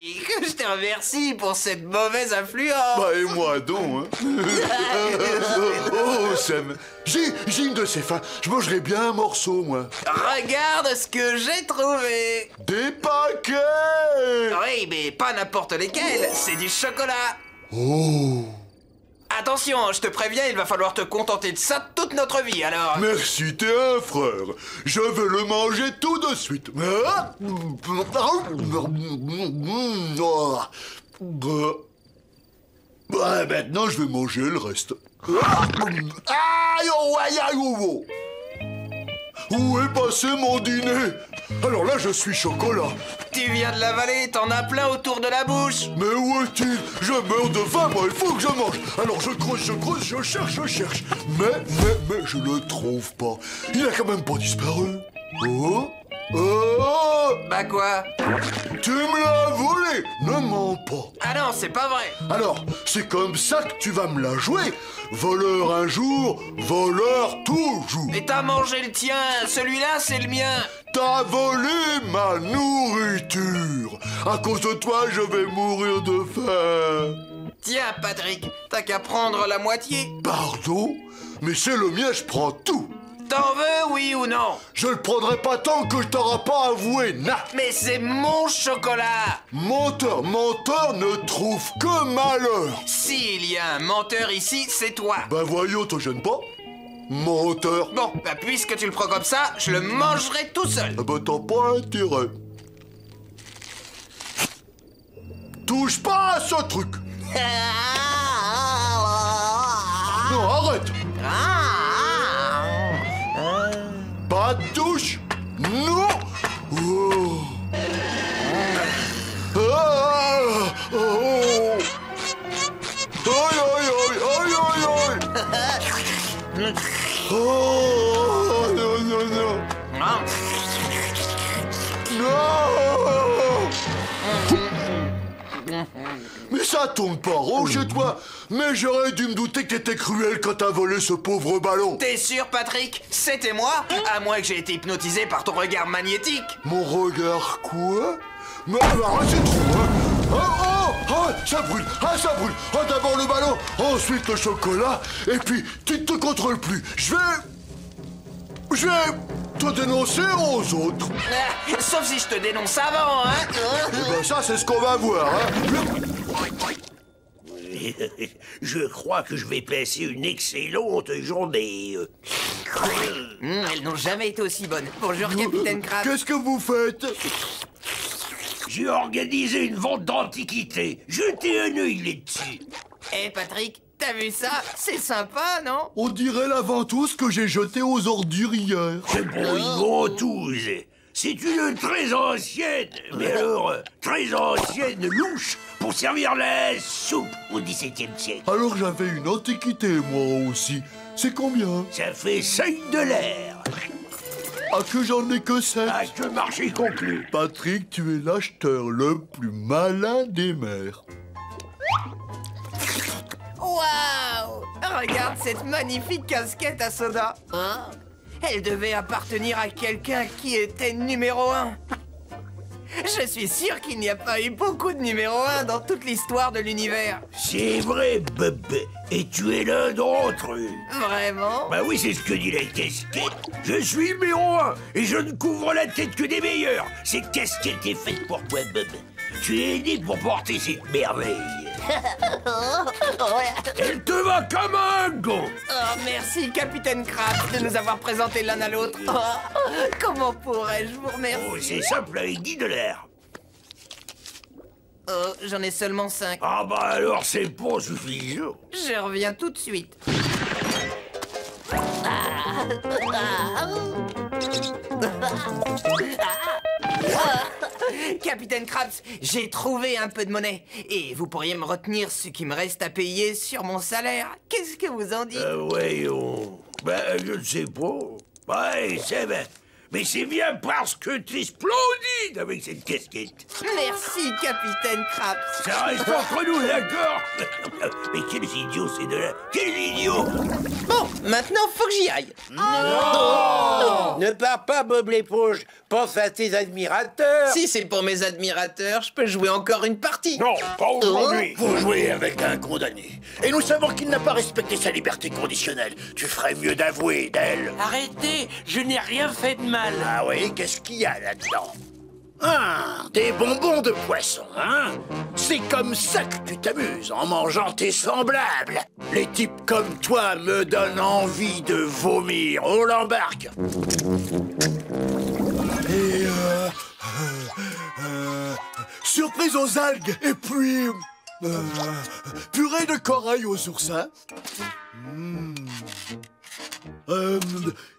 Je te remercie pour cette mauvaise influence. Bah et moi donc, hein. Oh, Sam, j'ai une de ces fins. Je mangerais bien un morceau, moi. Regarde ce que j'ai trouvé. Des paquets. Oui, mais pas n'importe lesquels, c'est du chocolat. Oh. Attention, je te préviens, il va falloir te contenter de ça toute notre vie, alors... Merci, t'es un frère. Je vais le manger tout de suite. Bah, maintenant, je vais manger le reste. Aïe, oh, aïe, aïe, oh, oh. Où est passé mon dîner? Alors là, je suis chocolat. Tu viens de l'avaler, t'en as plein autour de la bouche. Mais où est-il? Je meurs de faim, moi, il faut que je mange. Alors je creuse, je cherche. Mais je le trouve pas. Il a quand même pas disparu. Oh? Oh! Bah quoi? Tu me l'as volé! Ne mens pas. Ah non, c'est pas vrai. Alors, c'est comme ça que tu vas me la jouer. Voleur un jour, voleur toujours. Mais t'as mangé le tien, celui-là c'est le mien. T'as volé ma nourriture. À cause de toi, je vais mourir de faim. Tiens, Patrick, t'as qu'à prendre la moitié. Pardon? Mais c'est le mien, je prends tout. T'en veux, oui ou non? Je le prendrai pas tant que je t'aurai pas avoué, na. Mais c'est mon chocolat. Menteur ne trouve que malheur. S'il y a un menteur ici, c'est toi. Ben voyons, te gêne pas. Menteur. Bon, bah puisque tu le prends comme ça, je le mangerai tout seul. Ah ben t'as pas intérêt. Touche pas à ce truc. Non, arrête. Pas de touche. Non. Oh. Ah. Oh. Aïe, aïe, aïe, aïe, aïe, aïe. Oh, non, non, non. Non. Mais ça tourne pas rond chez toi. Mais j'aurais dû me douter que t'étais cruel quand t'as volé ce pauvre ballon. T'es sûr, Patrick? C'était moi? À moins que j'ai été hypnotisé par ton regard magnétique. Mon regard quoi? Mais arrête, c'est trop, hein. Oh, ça brûle. Oh, d'abord le ballon, ensuite le chocolat, et puis tu ne te contrôles plus. Je vais te dénoncer aux autres. Sauf si je te dénonce avant, hein. Eh ben ça, c'est ce qu'on va voir, hein. Je crois que je vais passer une excellente journée. Elles n'ont jamais été aussi bonnes. Bonjour, Capitaine Crabbe. Qu'est-ce que vous faites? J'ai organisé une vente d'antiquités. Jetez un œil là-dessus. Eh, Patrick, t'as vu ça? C'est sympa, non? On dirait la ventouse que j'ai jetée aux ordures hier. C'est pour une ventouse. C'est une très ancienne, mais alors très ancienne louche pour servir la soupe au XVIIe siècle. Alors j'avais une antiquité, moi aussi. C'est combien? Ça fait 5 $. Ah, que j'en ai que 7. Ah, que marché conclu. Patrick, tu es l'acheteur le plus malin des mers. Waouh! Regarde cette magnifique casquette à soda. Hein? Elle devait appartenir à quelqu'un qui était numéro 1. Je suis sûr qu'il n'y a pas eu beaucoup de numéro 1 dans toute l'histoire de l'univers. C'est vrai, Bob. Et tu es l'un d'entre eux. Vraiment? Bah oui, c'est ce que dit la casquette. Je suis numéro 1 et je ne couvre la tête que des meilleurs. Cette casquette est faite pour toi, Bob. Tu es né pour porter cette merveille. Elle te va comme un gant. Oh, merci, Capitaine Crabbe, de nous avoir présenté l'un à l'autre. Oh, comment pourrais-je vous remercier? Oh, c'est simple avec 10 $. Oh, j'en ai seulement 5. Ah bah alors c'est pas suffisant. Je reviens tout de suite. Capitaine Krabs, j'ai trouvé un peu de monnaie. Et vous pourriez me retenir ce qui me reste à payer sur mon salaire. Qu'est-ce que vous en dites? Ouais, bah je ne sais pas. Ouais, c'est ben. Mais c'est bien parce que t'es splendide avec cette casquette. Merci, Capitaine Krabs. Ça reste entre nous, d'accord? Mais quels idiots ces deux-là! Quels idiots! Bon, maintenant, faut que j'y aille. Ne pars pas, Bob l'éponge. Pense à tes admirateurs. Si c'est pour mes admirateurs, je peux jouer encore une partie. Non, pas aujourd'hui. Vous jouez avec un condamné. Et nous savons qu'il n'a pas respecté sa liberté conditionnelle. Tu ferais mieux d'avouer d'elle. Arrêtez, je n'ai rien fait de mal. Ah oui, qu'est-ce qu'il y a là-dedans? Ah, des bonbons de poisson, hein? C'est comme ça que tu t'amuses, en mangeant tes semblables. Les types comme toi me donnent envie de vomir. On l'embarque. Et surprise aux algues. Et puis purée de corail aux oursins.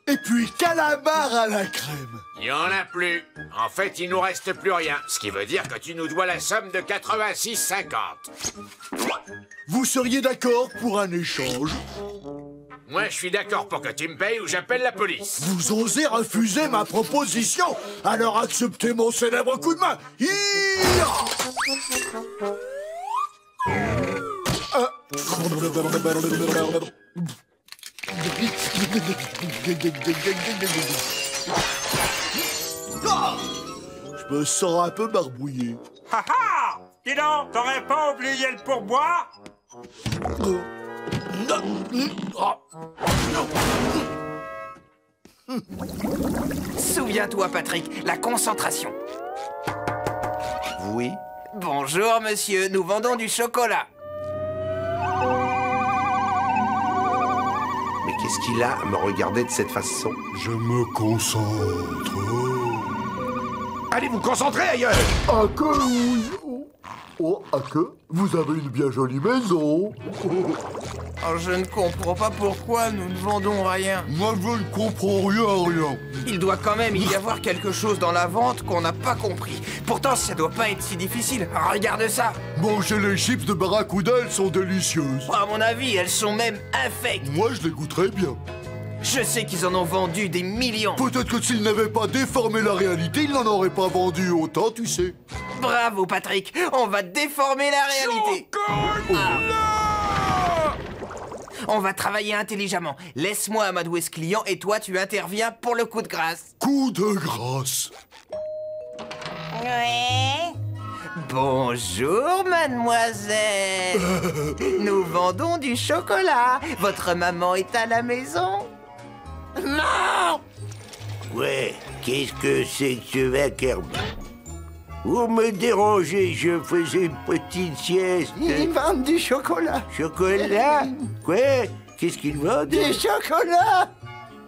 Et puis calamar à la crème. Il n'y en a plus. En fait, il nous reste plus rien. Ce qui veut dire que tu nous dois la somme de 86,50. Vous seriez d'accord pour un échange? Moi, je suis d'accord pour que tu me payes ou j'appelle la police. Vous osez refuser ma proposition? Alors acceptez mon célèbre coup de main. Je me sens un peu barbouillé. Ha ha! Dis donc, t'aurais pas oublié le pourboire? Souviens-toi, Patrick, la concentration. Oui. Bonjour, monsieur, nous vendons du chocolat. Mais qu'est-ce qu'il a à me regarder de cette façon? Je me concentre. Allez vous concentrer ailleurs! À que oui. Oh, à que vous avez une bien jolie maison. Oh, je ne comprends pas pourquoi nous ne vendons rien. Moi, je ne comprends rien. Il doit quand même y avoir quelque chose dans la vente qu'on n'a pas compris. Pourtant, ça doit pas être si difficile. Regarde ça. Manger les chips de barracuda, elles sont délicieuses. Oh, à mon avis, elles sont même infectes. Moi, je les goûterais bien. Je sais qu'ils en ont vendu des millions. Peut-être que s'ils n'avaient pas déformé la réalité, ils n'en auraient pas vendu autant, tu sais. Bravo, Patrick. On va déformer la réalité. On va travailler intelligemment. Laisse-moi amadouer ce client et toi, tu interviens pour le coup de grâce. Coup de grâce. Ouais. Bonjour, mademoiselle. Nous vendons du chocolat. Votre maman est à la maison? Non! Ouais, qu'est-ce que c'est que ce vacarme? Vous me dérangez, je faisais une petite sieste. Ils vendent du chocolat. Chocolat? Quoi? Qu'est-ce qu'ils vendent? Du chocolat.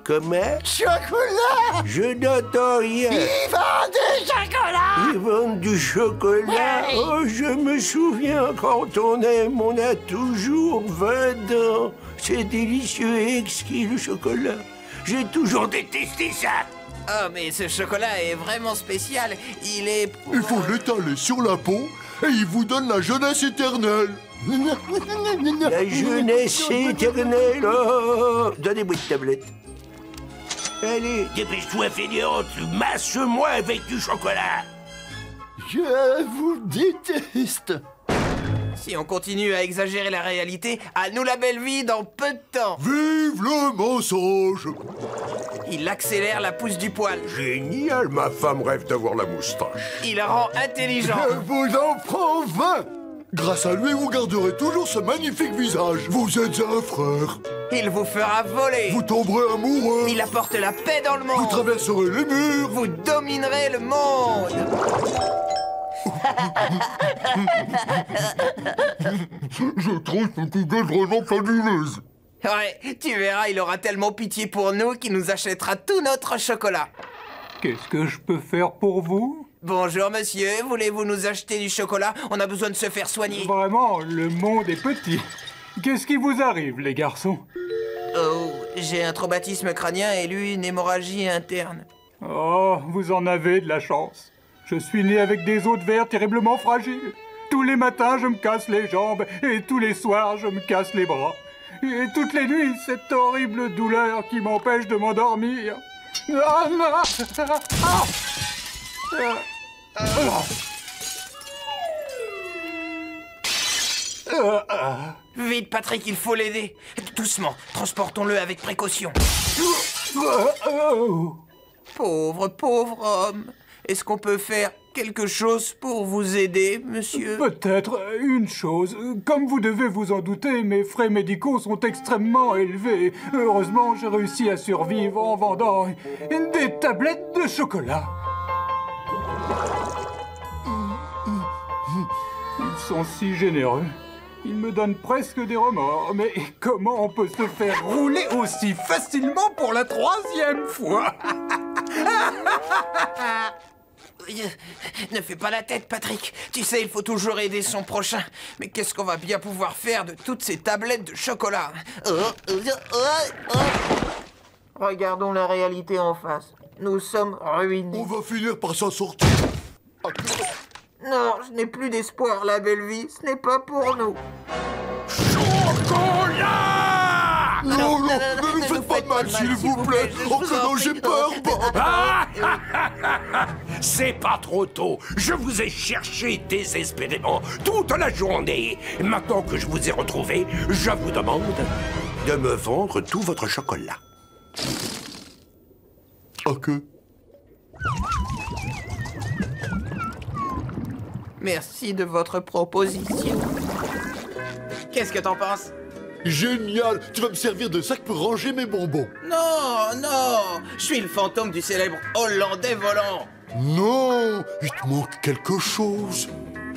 Comment? Chocolat. Je n'entends rien. Ils vendent du chocolat. Ils vendent du chocolat? Oui. Oh, je me souviens, quand on aime, on a toujours 20 ans. C'est délicieux et exquis, le chocolat. J'ai toujours détesté ça. Oh, mais ce chocolat est vraiment spécial. Il est pour... Il faut l'étaler sur la peau et il vous donne la jeunesse éternelle. La jeunesse éternelle. Oh, donnez-moi une tablette. Allez, dépêche-toi, fainéante. Masse-moi avec du chocolat. Je vous déteste. Si on continue à exagérer la réalité, à nous la belle vie dans peu de temps. Vive le mensonge. Il accélère la pousse du poil. Génial, ma femme rêve d'avoir la moustache. Il rend intelligent. Je vous en prends 20. Grâce à lui, vous garderez toujours ce magnifique visage. Vous êtes un frère. Il vous fera voler. Vous tomberez amoureux. Il apporte la paix dans le Vous monde. traverserez les murs. Vous dominerez le monde. Je trouve cette idée vraiment fabuleuse. Ouais, tu verras, il aura tellement pitié pour nous qu'il nous achètera tout notre chocolat. Qu'est-ce que je peux faire pour vous? Bonjour monsieur, voulez-vous nous acheter du chocolat? On a besoin de se faire soigner. Vraiment, le monde est petit. Qu'est-ce qui vous arrive, les garçons? Oh, j'ai un traumatisme crânien et lui une hémorragie interne. Oh, vous en avez de la chance. Je suis né avec des os de verre terriblement fragiles. Tous les matins, je me casse les jambes et tous les soirs, je me casse les bras. Et toutes les nuits, cette horrible douleur qui m'empêche de m'endormir. Ah, non. Vite, Patrick, il faut l'aider. Doucement, transportons-le avec précaution. Pauvre homme. Est-ce qu'on peut faire quelque chose pour vous aider, monsieur? Peut-être une chose. Comme vous devez vous en douter, mes frais médicaux sont extrêmement élevés. Heureusement, j'ai réussi à survivre en vendant des tablettes de chocolat. Ils sont si généreux. Ils me donnent presque des remords. Mais comment on peut se faire rouler aussi facilement pour la 3e fois? Ne fais pas la tête, Patrick. Tu sais, il faut toujours aider son prochain. Mais qu'est-ce qu'on va bien pouvoir faire de toutes ces tablettes de chocolat? Regardons la réalité en face. Nous sommes ruinés. On va finir par s'en sortir. Non, je n'ai plus d'espoir, la belle vie. Ce n'est pas pour nous. Chocolat! Non, ne me faites pas mal, s'il vous plaît. Oh, que non, j'ai peur, Bob. C'est pas trop tôt. Je vous ai cherché désespérément toute la journée. Maintenant que je vous ai retrouvé, je vous demande de me vendre tout votre chocolat. Ok. Merci de votre proposition. Qu'est-ce que t'en penses? Génial. Tu vas me servir de sac pour ranger mes bonbons. Non, je suis le fantôme du célèbre Hollandais volant. Non, il te manque quelque chose.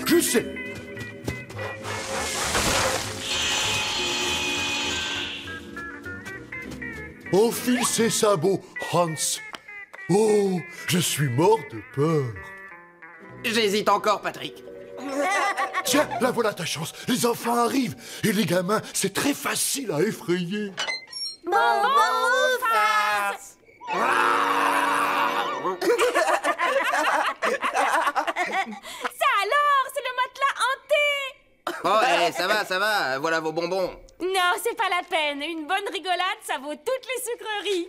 Je sais. Enfile ses sabots, Hans. Oh, je suis mort de peur. J'hésite encore, Patrick. Tiens, là voilà ta chance. Les enfants arrivent. Et les gamins, c'est très facile à effrayer. Ça alors, c'est le matelas hanté! Oh, ça va, voilà vos bonbons. Non, c'est pas la peine. Une bonne rigolade, ça vaut toutes les sucreries.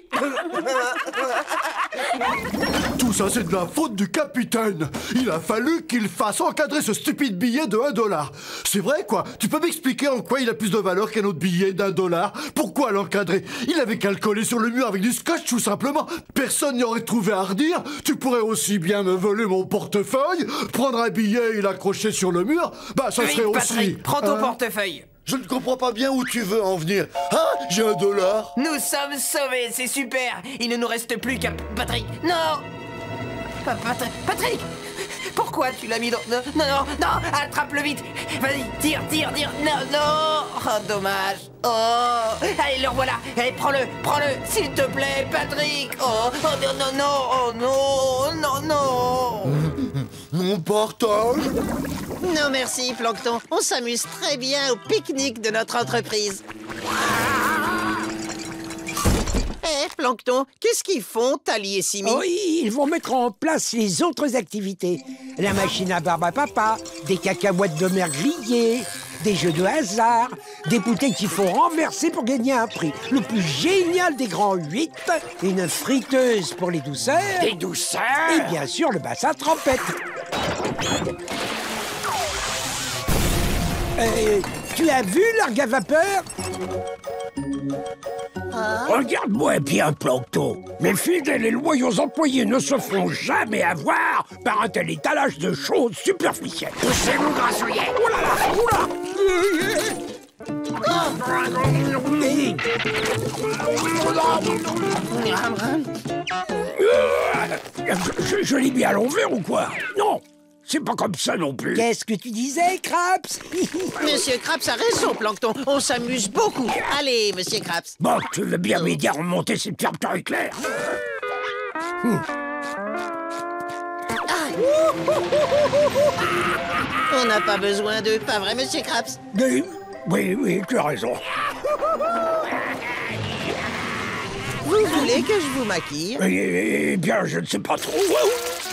Tout ça, c'est de la faute du capitaine. Il a fallu qu'il fasse encadrer ce stupide billet de $1. C'est vrai, quoi. Tu peux m'expliquer en quoi il a plus de valeur qu'un autre billet d'$1? Pourquoi l'encadrer? Il avait qu'à le coller sur le mur avec du scotch, tout simplement. Personne n'y aurait trouvé à redire. Tu pourrais aussi bien me voler mon portefeuille, prendre un billet et l'accrocher sur le mur. Bah, ça serait aussi... Patrick, prends ton portefeuille. Je ne comprends pas bien où tu veux en venir. Hein? J'ai $1. Nous sommes sauvés, c'est super. Il ne nous reste plus qu'à... Patrick, non. Patrick, pourquoi tu l'as mis dans... Non, attrape-le vite. Vas-y, tire. Non. Oh, dommage. Oh, allez, le revoilà. Allez, prends-le, s'il te plaît, Patrick. Oh, non. Mon portage? Non merci, Plancton. On s'amuse très bien au pique-nique de notre entreprise. Plancton, qu'est-ce qu'ils font, Tali et Simi? Oui, ils vont mettre en place les autres activités. La machine à barbe à papa, des cacahuètes de mer grillées, des jeux de hasard, des bouteilles qu'il faut renverser pour gagner un prix. Le plus génial des grands 8, une friteuse pour les douceurs. Des douceurs? Et bien sûr, le bassin à trempette. Tu as vu l'orgue à vapeur? Regarde-moi bien, Plancton. Mes fidèles et loyaux employés ne se font jamais avoir par un tel étalage de choses superficielles. Poussez-vous, grassouillet. Oh là là, Je l'ai mis à l'envers ou quoi? Non, c'est pas comme ça non plus. Qu'est-ce que tu disais, Craps? Monsieur Craps a raison, Plancton. On s'amuse beaucoup. Allez, Monsieur Craps. Bon, tu veux bien m'aider à remonter cette fermeture éclair? On n'a pas besoin d'eux, pas vrai, Monsieur Craps? Oui, tu as raison. Vous voulez que je vous maquille? Eh bien, je ne sais pas trop.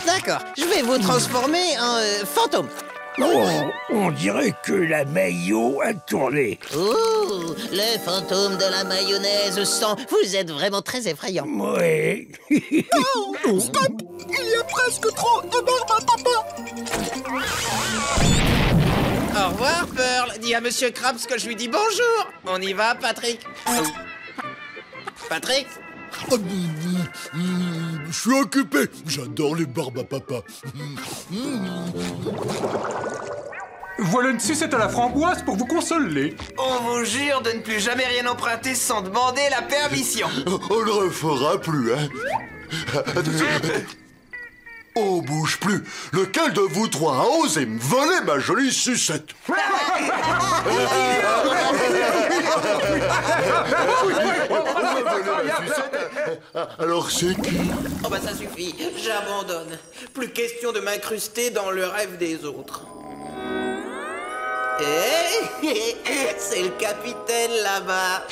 D'accord, je vais vous transformer en fantôme. Oh, on dirait que la maillot a tourné. Ouh, le fantôme de la mayonnaise sans. Vous êtes vraiment très effrayant. Ouais. Oh, stop! Il y a presque trop de barbe à papa. Au revoir, Pearl. Dis à Monsieur Krabs que je lui dis bonjour. On y va, Patrick. Patrick? Je suis occupé. J'adore les barbes à papa. Voilà une sucette à la framboise pour vous consoler. On vous jure de ne plus jamais rien emprunter sans demander la permission. On ne le refera plus, hein. On bouge plus. Lequel de vous trois a osé me voler ma jolie sucette? Alors c'est qui? Oh bah ça suffit, j'abandonne. Plus question de m'incruster dans le rêve des autres. C'est le capitaine là-bas.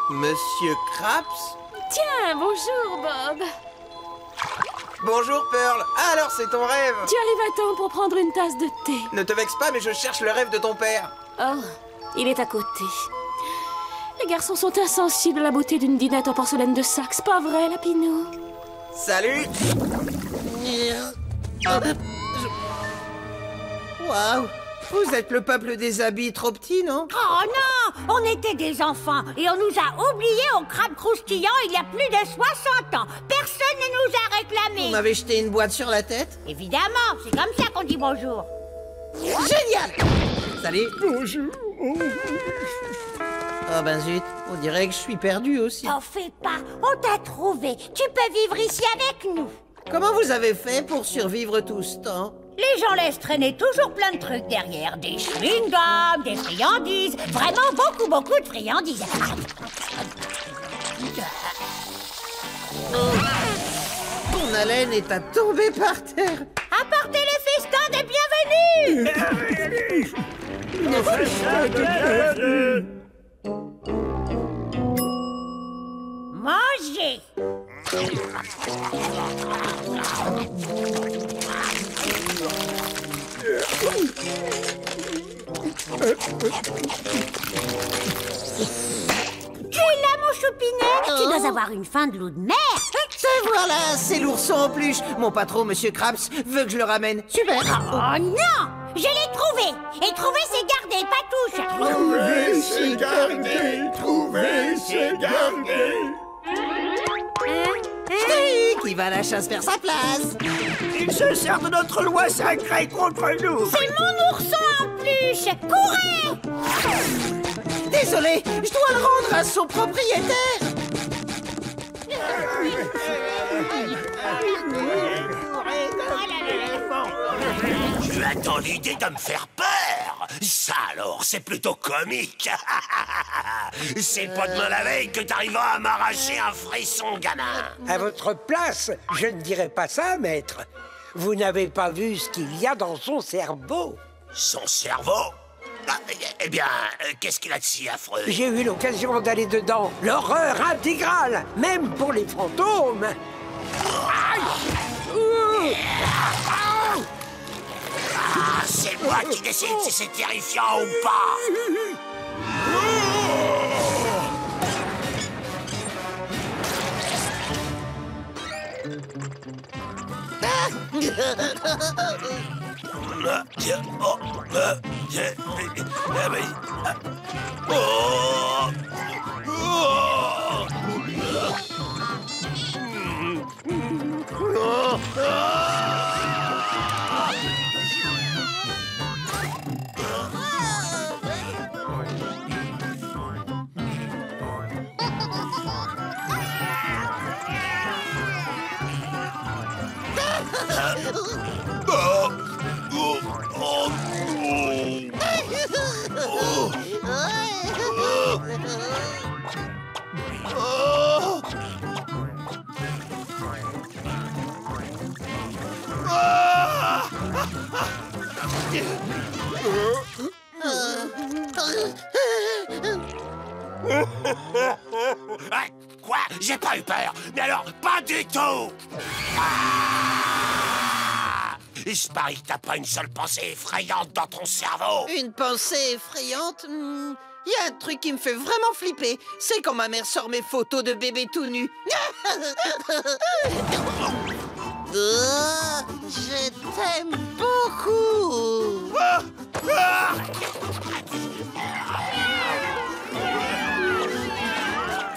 Monsieur Krabs? Tiens, bonjour, Bob. Bonjour, Pearl. Alors, c'est ton rêve? Tu arrives à temps pour prendre une tasse de thé. Ne te vexe pas, mais je cherche le rêve de ton père. Oh, il est à côté. Les garçons sont insensibles à la beauté d'une dinette en porcelaine de Saxe, pas vrai, Lapinou? Salut. Waouh. Vous êtes le peuple des habits trop petits, non? Oh non! On était des enfants et on nous a oubliés au crabe croustillant il y a plus de 60 ans. Personne ne nous a réclamés. Vous m'avez jeté une boîte sur la tête? Évidemment, c'est comme ça qu'on dit bonjour. Génial! Salut. Bonjour. Oh ben zut, on dirait que je suis perdu aussi. T'en fais pas, on t'a trouvé. Tu peux vivre ici avec nous. Comment vous avez fait pour survivre tout ce temps? Les gens laissent traîner toujours plein de trucs derrière. Des chewing-gums, des friandises. Vraiment beaucoup de friandises. Ton haleine est à tomber par terre. Apportez les festins des bienvenus. Le festin de bienvenue. Mangez. Tu es là, mon choupinet? Tu dois avoir une faim de loup de mer. Et voilà, c'est l'ourson en peluche. Mon patron, Monsieur Krabs, veut que je le ramène. Super. Oh non! Je l'ai trouvé. Et trouver, c'est garder, pas touche. Trouver, c'est garder. Trouver, c'est garder. Qui va à la chasse faire sa place. Il se sert de notre loi sacrée contre nous. C'est mon ourson en peluche. Courez! Désolé, je dois le rendre à son propriétaire. Tu as tant l'idée de me faire peur? Ça alors, c'est plutôt comique. C'est pas demain la veille que t'arriveras à m'arracher un frisson, gamin. À votre place, je ne dirais pas ça, maître. Vous n'avez pas vu ce qu'il y a dans son cerveau. Son cerveau? Ah, eh bien, qu'est-ce qu'il a de si affreux? J'ai eu l'occasion d'aller dedans. L'horreur intégrale, même pour les fantômes. Ah, c'est moi qui décide si c'est terrifiant ou pas. Quoi? J'ai pas eu peur. Mais alors, pas du tout. Ah! Il se parie que t'as pas une seule pensée effrayante dans ton cerveau. Une pensée effrayante? Il y a un truc qui me fait vraiment flipper. C'est quand ma mère sort mes photos de bébé tout nu. Je t'aime beaucoup.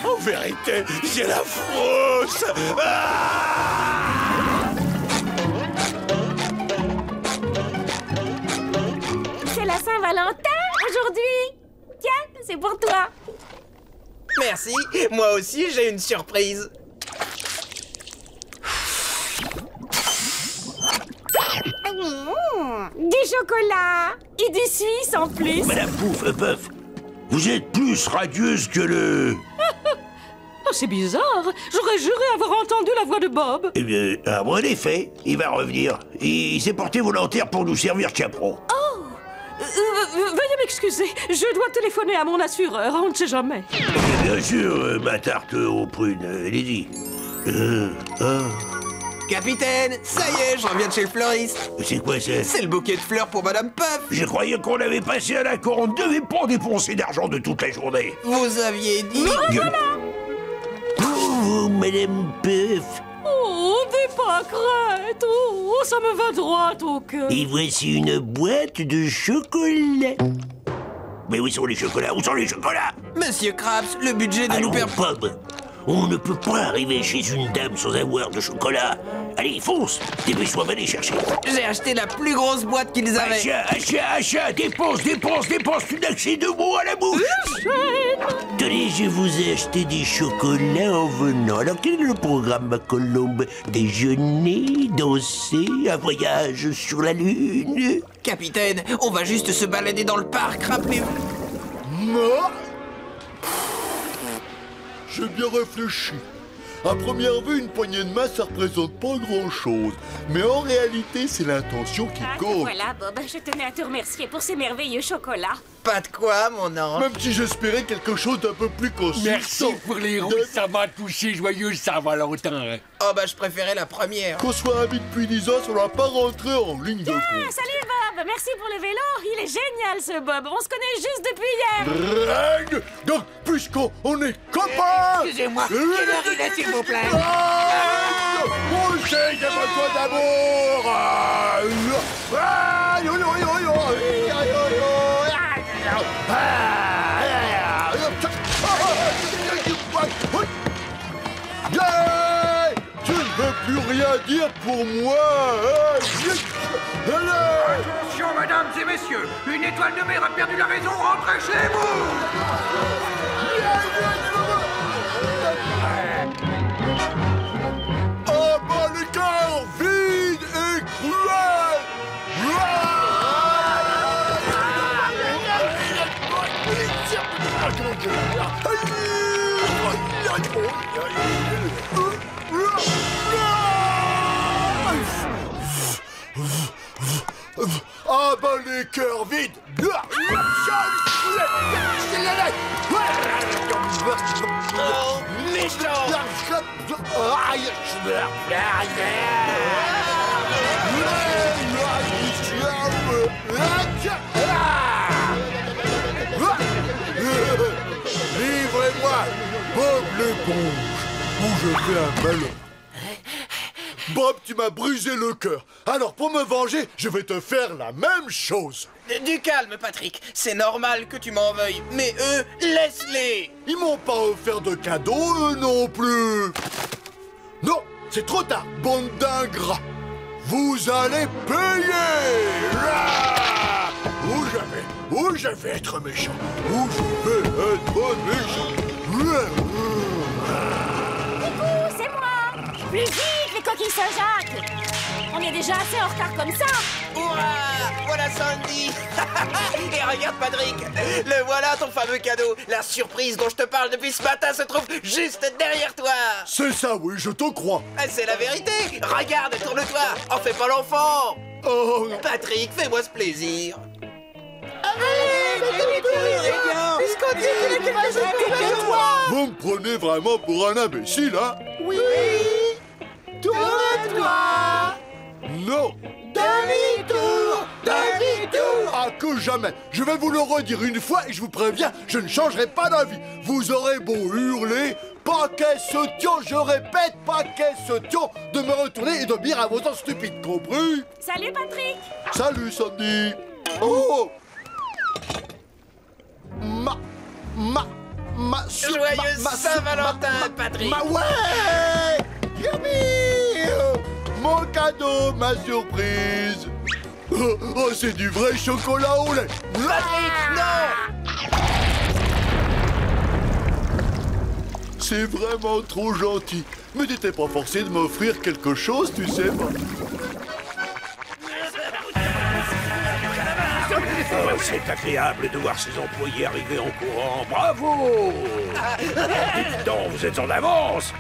En vérité, j'ai la frousse. C'est la Saint-Valentin aujourd'hui. Tiens, c'est pour toi. Merci, moi aussi j'ai une surprise. Du chocolat et du Suisse en plus. Madame Pouf, vous êtes plus radieuse que le... Oh, c'est bizarre. J'aurais juré avoir entendu la voix de Bob. Eh bien, en effet, il va revenir. Il s'est porté volontaire pour nous servir de chaperon. Oh, veuillez m'excuser. Je dois téléphoner à mon assureur. On ne sait jamais. Bien sûr, ma tarte aux prunes. Allez-y. Capitaine, ça y est, je reviens de chez le fleuriste. C'est quoi ça? C'est le bouquet de fleurs pour Madame Puff. Je croyais qu'on avait passé à l'accord. On ne devait pas dépenser d'argent de toute la journée. Vous aviez dit... Oh, Madame Puff. Oh, des pâquerettes. Oh, ça me va droit au cœur. Et voici une boîte de chocolat. Mais où sont les chocolats? Où sont les chocolats? Monsieur Krabs, le budget de nous permet... Bob, on ne peut pas arriver chez une dame sans avoir de chocolat. Allez, fonce! Dépêche-toi, va les chercher. J'ai acheté la plus grosse boîte qu'ils avaient. Achat! Dépense! Tu n'as que ces 2 mots à la bouche! Tenez, je vous ai acheté des chocolats en venant. Alors, quel est le programme, ma colombe? Déjeuner, danser, un voyage sur la Lune? Capitaine, on va juste se balader dans le parc, rappelez-vous. Non. J'ai bien réfléchi. À première vue, une poignée de main, ça représente pas grand-chose. Mais en réalité, c'est l'intention qui compte. Voilà, Bob, je tenais à te remercier pour ces merveilleux chocolats. Pas de quoi, mon ange. Même si j'espérais quelque chose d'un peu plus consistant. Merci pour les roues, ça m'a touché. Joyeux Saint-Valentin. Oh bah, je préférais la première. Qu'on soit amis depuis 10 ans, ça va pas rentrer en ligne de compte. Salut, Bob. Merci pour le vélo. Il est génial, ce Bob. On se connaît juste depuis hier. Règne. Donc, puisqu'on est copains... Excusez-moi, quelle heure il est, s'il vous plaît? Moi aussi, j'ai besoin d'amour. Tu ne veux plus rien dire pour moi. Attention, mesdames et messieurs, une étoile de mer a perdu la raison. Rentrez chez vous. Oh, bah, le cœur vide et cruel. Ah, bah, les cœurs vides. Livrez-moi Bob l'éponge, ou je fais un ballon. Bob, tu m'as brisé le cœur. Alors pour me venger, je vais te faire la même chose. Du calme, Patrick. C'est normal que tu m'en veuilles. Mais eux, laisse-les. Ils m'ont pas offert de cadeaux, eux non plus. Non, c'est trop tard, bande d'ingrats. Vous allez payer. Ah, où je vais être méchant. Où je vais être méchant. Coucou, c'est moi. Plus vite, les coquilles Saint-Jacques. On est déjà assez en retard comme ça. Ouah, voilà Sandy. Et regarde, Patrick. Le voilà, ton fameux cadeau. La surprise dont je te parle depuis ce matin se trouve juste derrière toi. C'est ça, oui, je te crois. C'est la vérité. Regarde, tourne-toi. En fais pas l'enfant. Oh. Patrick, fais-moi ce plaisir. Allez, continue quelque toi. Vous me prenez vraiment pour un imbécile, hein? Oui. Tourne-toi. Non. Demi-tour. Demi-tour. Ah, que jamais. Je vais vous le redire une fois et je vous préviens, je ne changerai pas d'avis. Vous aurez beau hurler, pas question, je répète, pas question de me retourner et de dire à vos ans stupides, compris? Salut, Patrick. Salut, Sandy. Oh. Joyeux Saint-Valentin, Patrick. Ouais. Yummy. Mon cadeau, ma surprise. Oh, c'est du vrai chocolat au lait. Patrick, non. C'est vraiment trop gentil. Mais t'étais pas forcé de m'offrir quelque chose, tu sais pas. Oh, c'est agréable de voir ces employés arriver en courant. Bravo! Dites donc, vous êtes en avance.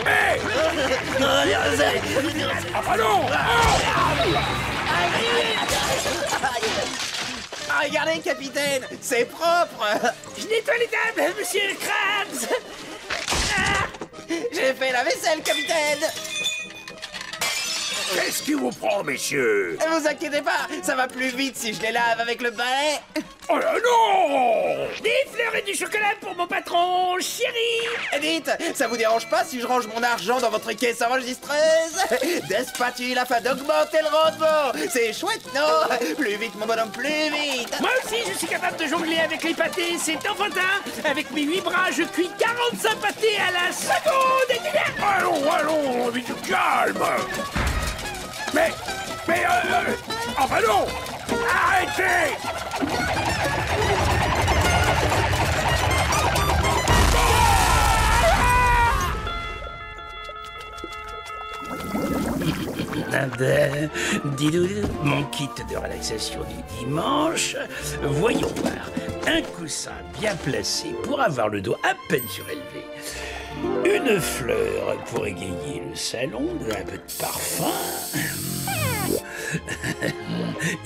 Hé! Enfin non! Regardez, capitaine, c'est propre. Je nettoie les tables, monsieur Krabs. J'ai fait la vaisselle, capitaine. Qu'est-ce qui vous prend, messieurs? Ne vous inquiétez pas, ça va plus vite si je les lave avec le balai. Oh là non! Des fleurs et du chocolat pour mon patron, chéri. Dites, ça vous dérange pas si je range mon argent dans votre caisse enregistreuse? Des spatules afin d'augmenter le rendement. C'est chouette, non? Plus vite, mon bonhomme, plus vite. Moi aussi, je suis capable de jongler avec les pâtés, c'est enfantin. Avec mes 8 bras, je cuis 45 pâtés à la seconde. Allons, vite, calme. Mais, enfin non! Arrêtez! Dis-donc, mon kit de relaxation du dimanche. Voyons voir. Un coussin bien placé pour avoir le dos à peine surélevé. Une fleur pour égayer le salon, un peu de parfum.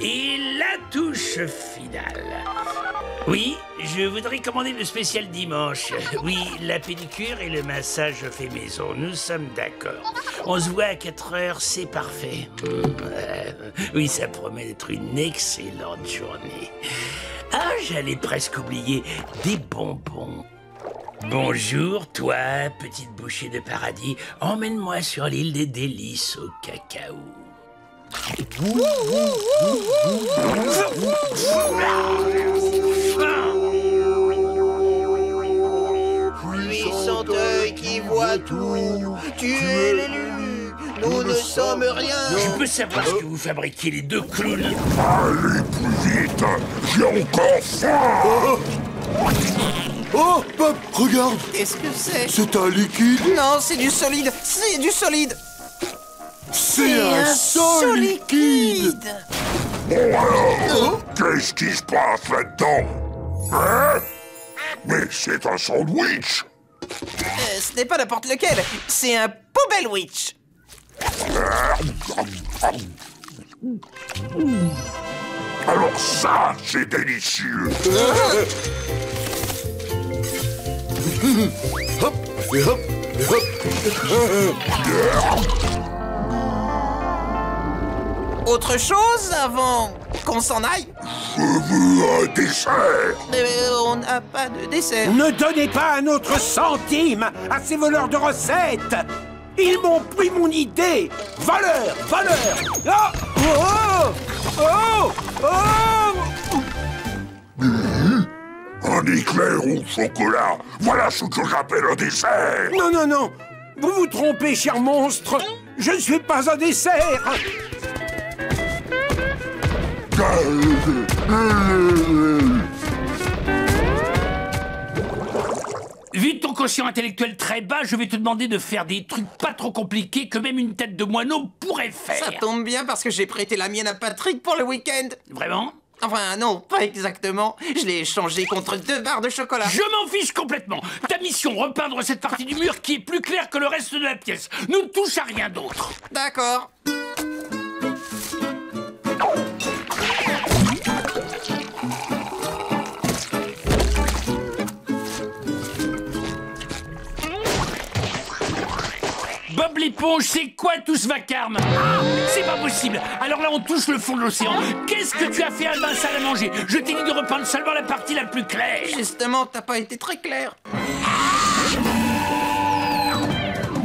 Et la touche finale. Oui, je voudrais commander le spécial dimanche. Oui, la pédicure et le massage fait maison, nous sommes d'accord. On se voit à 4 heures, c'est parfait. Oui, ça promet d'être une excellente journée. Ah, j'allais presque oublier des bonbons. Bonjour, toi, petite bouchée de paradis. Emmène-moi sur l'île des délices au cacao. Puissant œil qui voit tout, tu es l'élu, nous ne sommes rien. Je peux savoir ce que vous fabriquez, les deux clowns? Allez plus vite, j'ai encore faim. Oh, Pop, regarde. Qu'est-ce que c'est? C'est un liquide. Non, c'est du solide. C'est du solide. C'est un sol liquide. Bon alors, qu'est-ce qui se passe là-dedans? Hein? Mais c'est un sandwich. Ce n'est pas n'importe lequel. C'est un poubelle witch. Alors ça, c'est délicieux. Hop, et hop, et hop. Autre chose avant qu'on s'en aille? Je veux un dessert. Mais on n'a pas de dessert. Ne donnez pas un autre centime à ces voleurs de recettes. Ils m'ont pris mon idée. Voleurs, voleurs. Oh, oh, oh, oh. Un éclair au chocolat. Voilà ce que j'appelle un dessert. Non, non, non. Vous vous trompez, cher monstre. Je ne suis pas un dessert. Vu ton quotient intellectuel très bas, je vais te demander de faire des trucs pas trop compliqués que même une tête de moineau pourrait faire. Ça tombe bien parce que j'ai prêté la mienne à Patrick pour le week-end. Vraiment? Enfin, non, pas exactement. Je l'ai échangé contre 2 barres de chocolat. Je m'en fiche complètement. Ta mission, repeindre cette partie du mur qui est plus claire que le reste de la pièce. Ne touche à rien d'autre. D'accord. Bob l'éponge, c'est quoi tout ce vacarme? Ah, c'est pas possible. Alors là, on touche le fond de l'océan. Qu'est-ce que tu as fait à ma salle à manger? Je t'ai dit de reprendre seulement la partie la plus claire. Justement, t'as pas été très clair.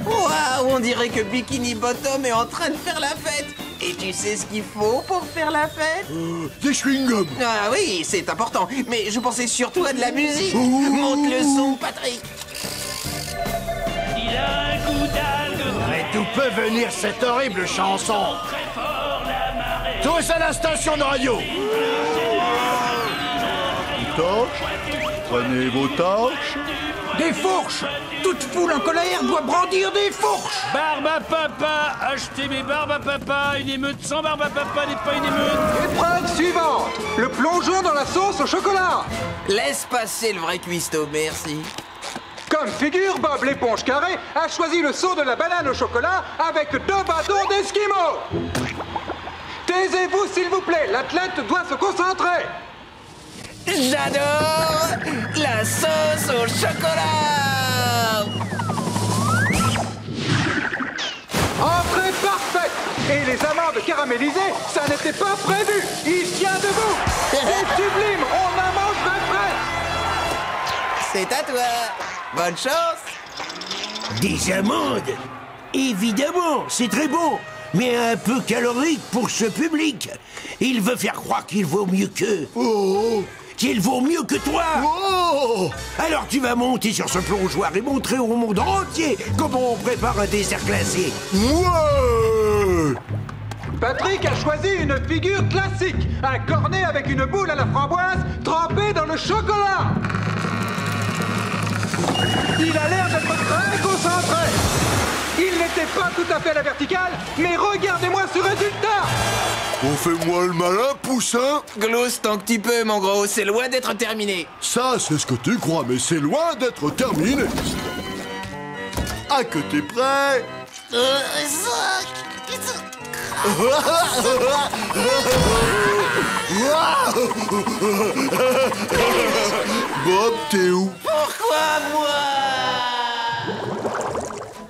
Waouh, on dirait que Bikini Bottom est en train de faire la fête. Et tu sais ce qu'il faut pour faire la fête? Des chewing-gums. Ah oui, c'est important. Mais je pensais surtout à de la musique. Monte le son, Patrick. Il a un goût d'algue. Mais d'où peut venir cette horrible chanson? Tous à la station de radio. Torches. Prenez vos torches. Des fourches! Toute foule en colère doit brandir des fourches! Barbe à papa, achetez mes barbes à papa. Une émeute sans barbe à papa n'est pas une émeute. Épreuve suivante! Le plongeon dans la sauce au chocolat! Laisse passer le vrai cuistot, merci. Comme figure, Bob l'éponge carré a choisi le saut de la banane au chocolat avec 2 bâtons d'esquimaux! Taisez-vous s'il vous plaît, l'athlète doit se concentrer! J'adore la sauce au chocolat. Entrée parfaite! Et les amandes caramélisées, ça n'était pas prévu! Il tient debout! C'est sublime! On en mangerait près! C'est à toi. Bonne chance. Des amandes? Évidemment, c'est très bon, mais un peu calorique pour ce public. Il veut faire croire qu'il vaut mieux qu'eux. Qu'il vaut mieux que toi. Alors tu vas monter sur ce plongeoir et montrer au monde entier comment on prépare un dessert glacé. Patrick a choisi une figure classique, un cornet avec une boule à la framboise trempée dans le chocolat. Il a l'air d'être très concentré. Il n'était pas tout à fait à la verticale, mais regardez-moi ce résultat. On fait moi le malin, poussin. Glousse tant que tu peux, mon gros, c'est loin d'être terminé. Ça, c'est ce que tu crois, mais c'est loin d'être terminé. Ah, que t'es prêt? Bob, t'es où? Pourquoi moi?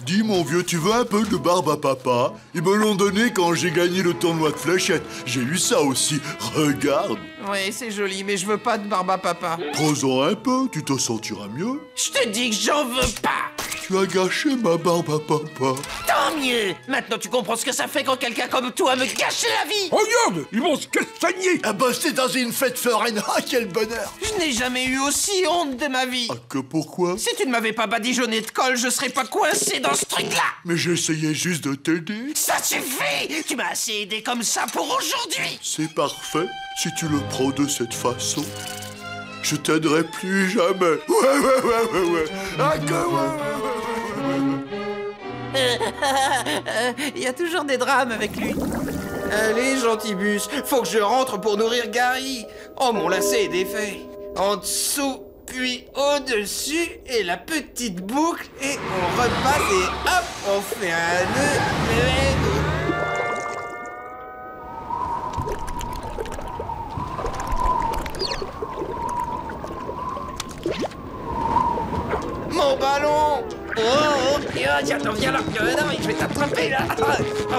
Dis, mon vieux, tu veux un peu de barbe à papa? Ils me l'ont donné quand j'ai gagné le tournoi de fléchettes. J'ai eu ça aussi. Regarde. Oui, c'est joli, mais je veux pas de barbe à papa. Prends-en un peu, tu te sentiras mieux. Je te dis que j'en veux pas. Tu as gâché ma barbe à papa. Tant mieux. Maintenant, tu comprends ce que ça fait quand quelqu'un comme toi me gâche la vie. Regarde, ils vont se castagner. Ah bah, c'est dans une fête foraine. Ah, quel bonheur. Je n'ai jamais eu aussi honte de ma vie. Ah, que pourquoi? Si tu ne m'avais pas badigeonné de colle, je serais pas coincé dans ce truc-là. Mais j'essayais juste de t'aider. Ça suffit. Tu m'as assez aidé comme ça pour aujourd'hui. C'est parfait. Si tu le prends de cette façon, je t'aiderai plus jamais. Ouais. Ah, que Il y a toujours des drames avec lui. Allez, gentil bus, faut que je rentre pour nourrir Gary. Oh, mon lacet est défait. En dessous, puis au-dessus, et la petite boucle, et on repasse, et hop, on fait un nœud. Mon ballon! Oh, viens là, non, je vais t'attraper là! Non,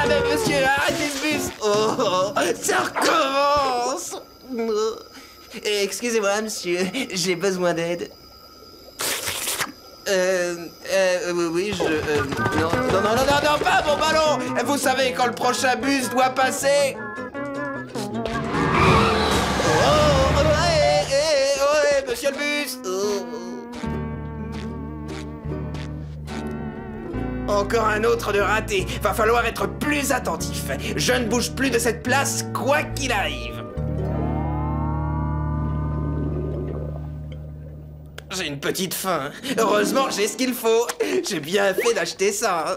mais monsieur, arrêtez ce bus! Oh, ça recommence! Excusez-moi, monsieur, j'ai besoin d'aide. Oui, non, pas mon ballon! Vous savez quand le prochain bus doit passer? Monsieur le bus! Encore un autre de raté. Va falloir être plus attentif. Je ne bouge plus de cette place, quoi qu'il arrive. J'ai une petite faim. Heureusement, j'ai ce qu'il faut. J'ai bien fait d'acheter ça.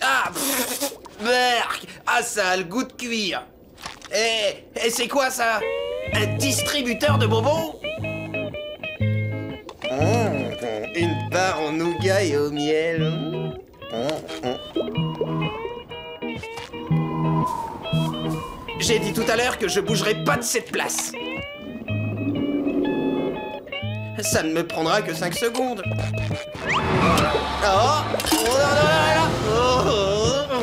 Ah, berk. Ah, ça a le goût de cuir. Et c'est quoi ça? Un distributeur de bonbons? Une barre en nougat et au miel. J'ai dit tout à l'heure que je bougerais pas de cette place. Ça ne me prendra que 5 secondes. Oh, oh là là là là. Oh, oh, oh.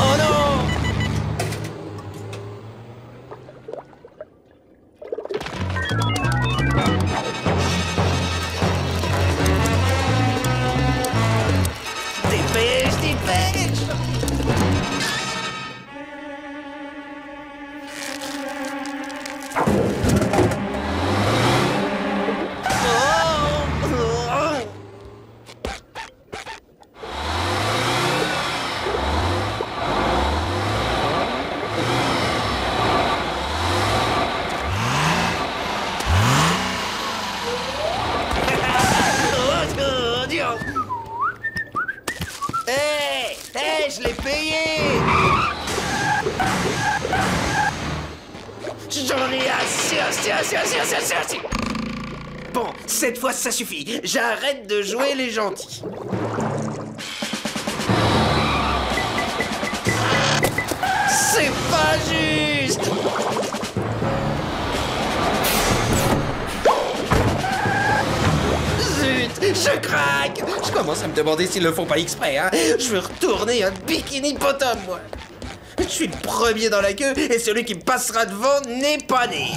Oh non! Dépêche, dépêche! Je l'ai payé! J'en ai assez! Bon, cette fois ça suffit. J'arrête de jouer les gentils. C'est pas juste! Je craque! Je commence à me demander s'ils le font pas exprès, hein. Je veux retourner un bikini bottom, moi. Je suis le premier dans la queue et celui qui passera devant n'est pas né.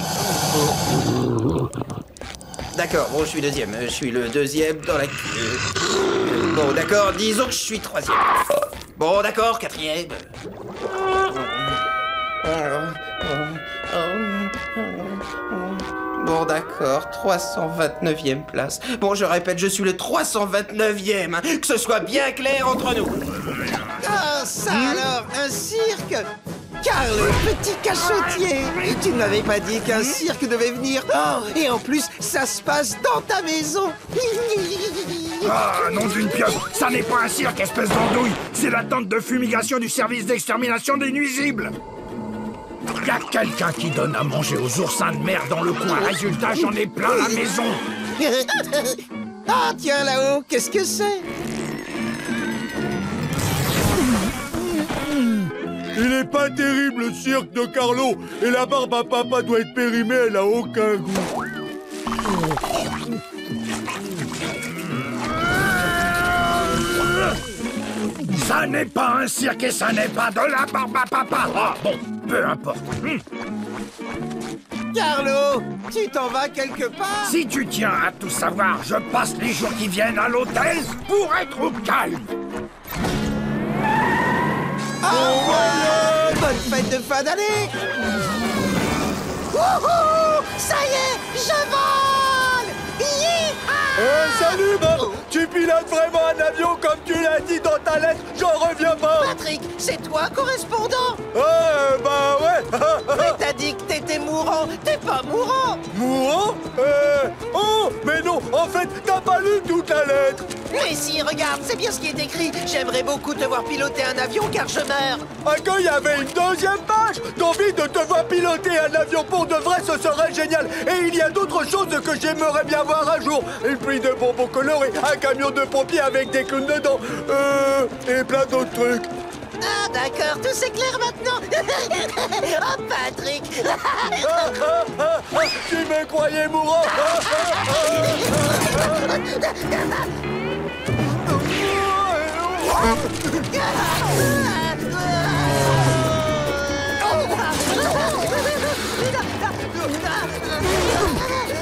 D'accord, bon, je suis deuxième. Je suis le deuxième dans la queue. Bon, d'accord, disons que je suis troisième. Bon, d'accord, quatrième. Bon, d'accord, 329e place. Bon, je répète, je suis le 329e, hein, que ce soit bien clair entre nous. Ah, ça alors, un cirque? Carlo, petit cachotier, tu ne m'avais pas dit qu'un cirque devait venir. Oh, et en plus, ça se passe dans ta maison. Ah, nom d'une pieuvre, ça n'est pas un cirque, espèce d'andouille. C'est la tente de fumigation du service d'extermination des nuisibles. Y a quelqu'un qui donne à manger aux oursins de mer dans le coin. Résultat, j'en ai plein la maison. Ah, tiens, là-haut, qu'est-ce que c'est? Il est pas terrible, le cirque de Carlo. Et la barbe à papa doit être périmée, elle a aucun goût. Ça n'est pas un cirque et ça n'est pas de la barbe à papa. Ah, bon, peu importe. Carlo, tu t'en vas quelque part? Si tu tiens à tout savoir, je passe les jours qui viennent à l'hôtel pour être au calme. Oh, ouais. Bonne fête de fin d'année! Wouhou! Ça y est, je vole! Salut, Bob! Tu pilotes vraiment un avion comme tu l'as dit dans ta lettre, j'en reviens pas! Patrick, c'est toi, correspondant? Bah ouais! Mais t'as dit que t'étais mourant, t'es pas mourant! Mourant? Oh! Mais non, en fait, t'as pas lu toute la lettre! Mais si, regarde, c'est bien ce qui est écrit. J'aimerais beaucoup te voir piloter un avion car je meurs. Ah, quand il y avait une deuxième page d'envie de te voir piloter un avion pour de vrai, ce serait génial. Et il y a d'autres choses que j'aimerais bien voir un jour. Une pluie de bonbons colorés, un camion de pompiers avec des clowns dedans, et plein d'autres trucs. Ah, d'accord, tout c'est clair maintenant. Oh, Patrick. Tu me croyais mourant?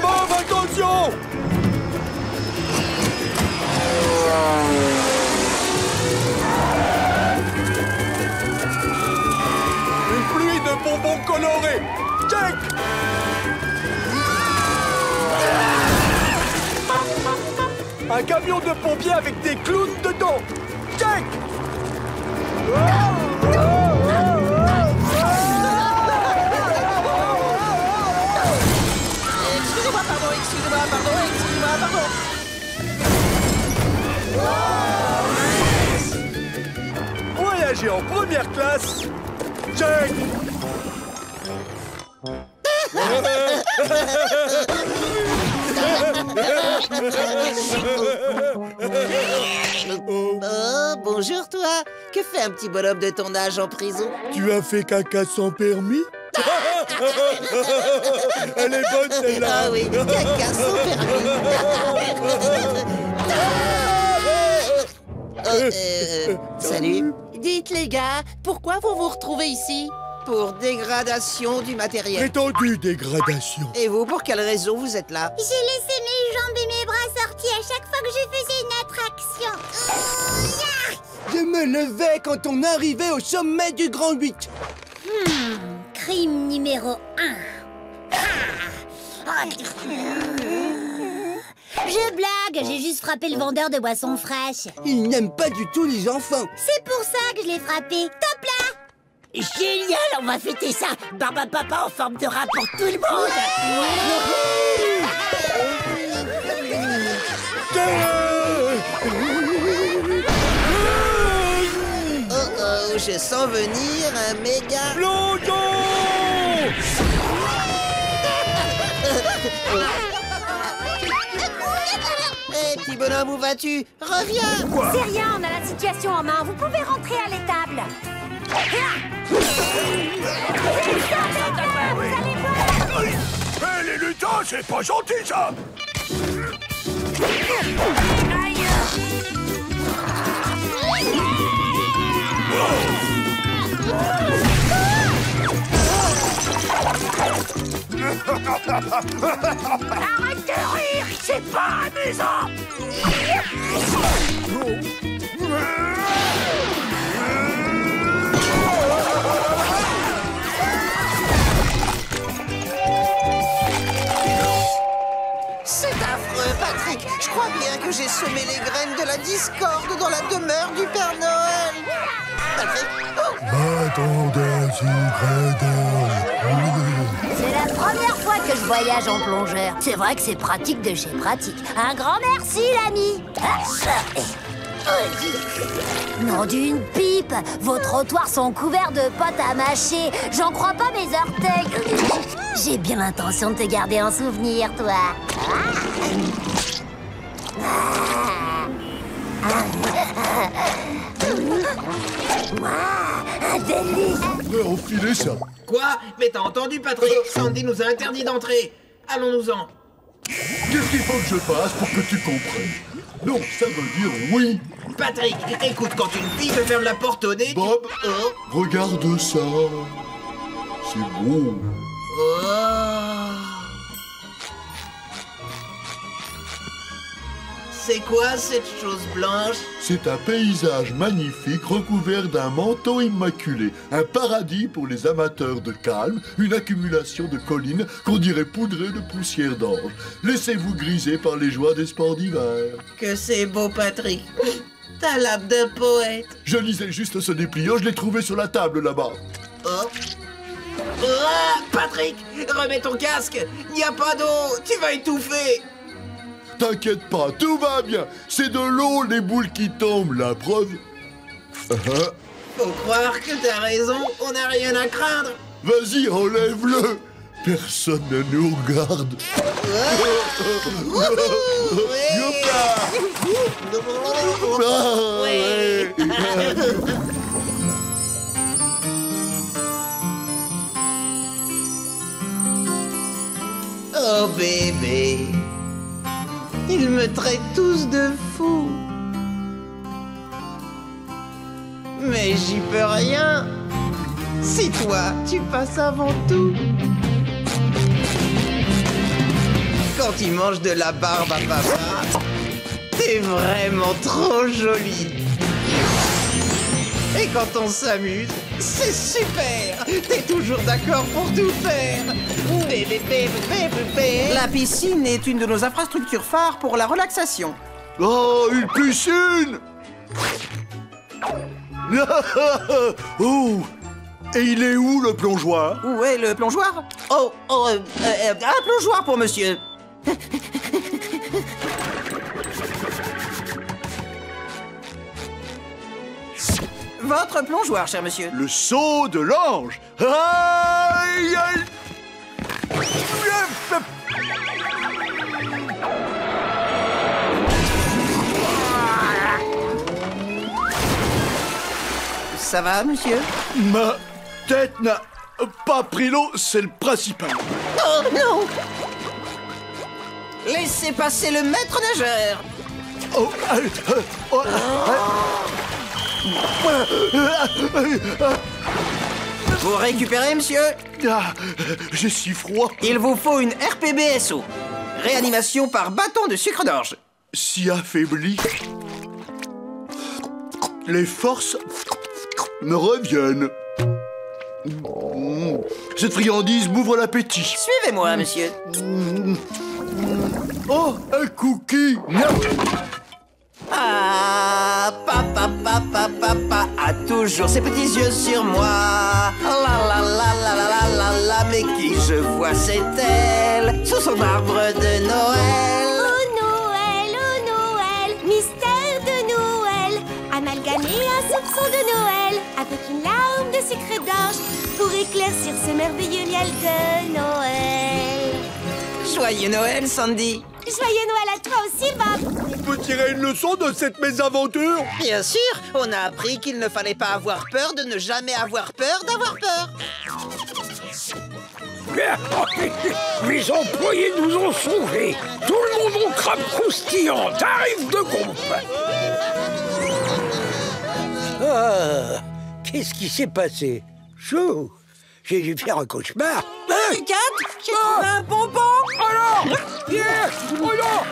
Bob, attention! Une pluie de bonbons colorés! Check! Un camion de pompiers avec des clowns dedans! Check! Excusez-moi, pardon. Voyager en première classe! Check! Oh, Bonjour toi. Que fait un petit bonhomme de ton âge en prison? Tu as fait caca sans permis? Elle est bonne celle-là. Ah oui, caca sans permis. Salut. Dites les gars, pourquoi vous vous retrouvez ici? Pour dégradation du matériel. Prétendue dégradation. Et vous, pour quelle raison vous êtes là? J'ai laissé mes jambes et mes bras sortis à chaque fois que je faisais une attraction. Je me levais quand on arrivait au sommet du Grand 8. Crime numéro 1. Je blague, j'ai juste frappé le vendeur de boissons fraîches. Il n'aime pas du tout les enfants. C'est pour ça que je l'ai frappé. Top là! Génial, on va fêter ça. Barba Papa en forme de rat pour tout le monde. Je sens venir un méga... Plongeon! Hé, petit bonhomme, où vas-tu? Reviens! Quoi? C'est rien, on a la situation en main. Vous pouvez rentrer à l'étable. Hé, les lutins, c'est pas gentil, ça! Arrête de rire, c'est pas amusant. C'est affreux, Patrick. Je crois bien que j'ai semé les graines de la discorde dans la demeure du Père Noël. Patrick, oh. C'est la première fois que je voyage en plongeur. C'est vrai que c'est pratique de chez pratique. Un grand merci, l'ami. Nom d'une pipe. Vos trottoirs sont couverts de pâte à mâcher. J'en crois pas mes orteils. J'ai bien l'intention de te garder en souvenir, toi. Un délice. Enfilez ça. Quoi? Mais t'as entendu, Patrick? Sandy nous a interdit d'entrer. Allons-nous-en. Qu'est-ce qu'il faut que je fasse pour que tu comprennes? Non, ça veut dire oui. Patrick, écoute, quand une fille te ferme la porte au nez... Bob, regarde ça. C'est beau. C'est quoi cette chose blanche? C'est un paysage magnifique recouvert d'un manteau immaculé. Un paradis pour les amateurs de calme, une accumulation de collines qu'on dirait poudrées de poussière d'orge. Laissez-vous griser par les joies des sports d'hiver. Que c'est beau, Patrick. T'as l'âme d'un poète. Je lisais juste ce dépliant, je l'ai trouvé sur la table là-bas. Oh. Patrick, remets ton casque. Il n'y a pas d'eau, tu vas étouffer. T'inquiète pas, tout va bien. C'est de l'eau, les boules qui tombent, la preuve. Faut croire que t'as raison, on n'a rien à craindre. Vas-y, enlève-le. Personne ne nous regarde. Oh bébé, ils me traitent tous de fou. Mais j'y peux rien. Si toi, tu passes avant tout. Quand il mange de la barbe à papa, t'es vraiment trop jolie. Et quand on s'amuse, c'est super. T'es toujours d'accord pour tout faire. Bébé, bébé, bébé, bébé. La piscine est une de nos infrastructures phares pour la relaxation. Oh, une piscine. Oh. Et il est où, le plongeoir? Où est le plongeoir? Un plongeoir pour monsieur. Votre plongeoir, cher monsieur. Le saut de l'ange. Aïe, aïe. Ça va, monsieur? Ma tête n'a pas pris l'eau, c'est le principal. Oh non! Laissez passer le maître nageur. Oh, Vous récupérez, monsieur? J'ai si froid. Il vous faut une RPBSO. Réanimation par bâton de sucre d'orge. Si affaibli, les forces me reviennent. Cette friandise m'ouvre l'appétit. Suivez-moi, monsieur. Oh, un cookie. Ah, papa a toujours ses petits yeux sur moi. La, mais qui je vois, c'est elle, sous son arbre de Noël. Oh Noël, mystère de Noël, amalgamé un soupçon de Noël, avec une larme de sucre d'orge, pour éclaircir ce merveilleux miel de Noël. Joyeux Noël, Sandy. Joyeux Noël à toi aussi, Bob. On peut tirer une leçon de cette mésaventure? Bien sûr, on a appris qu'il ne fallait pas avoir peur de ne jamais avoir peur d'avoir peur. Les employés nous ont sauvés. Tout le monde en crabe croustillante arrive de groupe. Ah, qu'est-ce qui s'est passé? Chou, j'ai dû faire un cauchemar. Kat, j'ai trouvé un bonbon. Alors yeah. Oh non.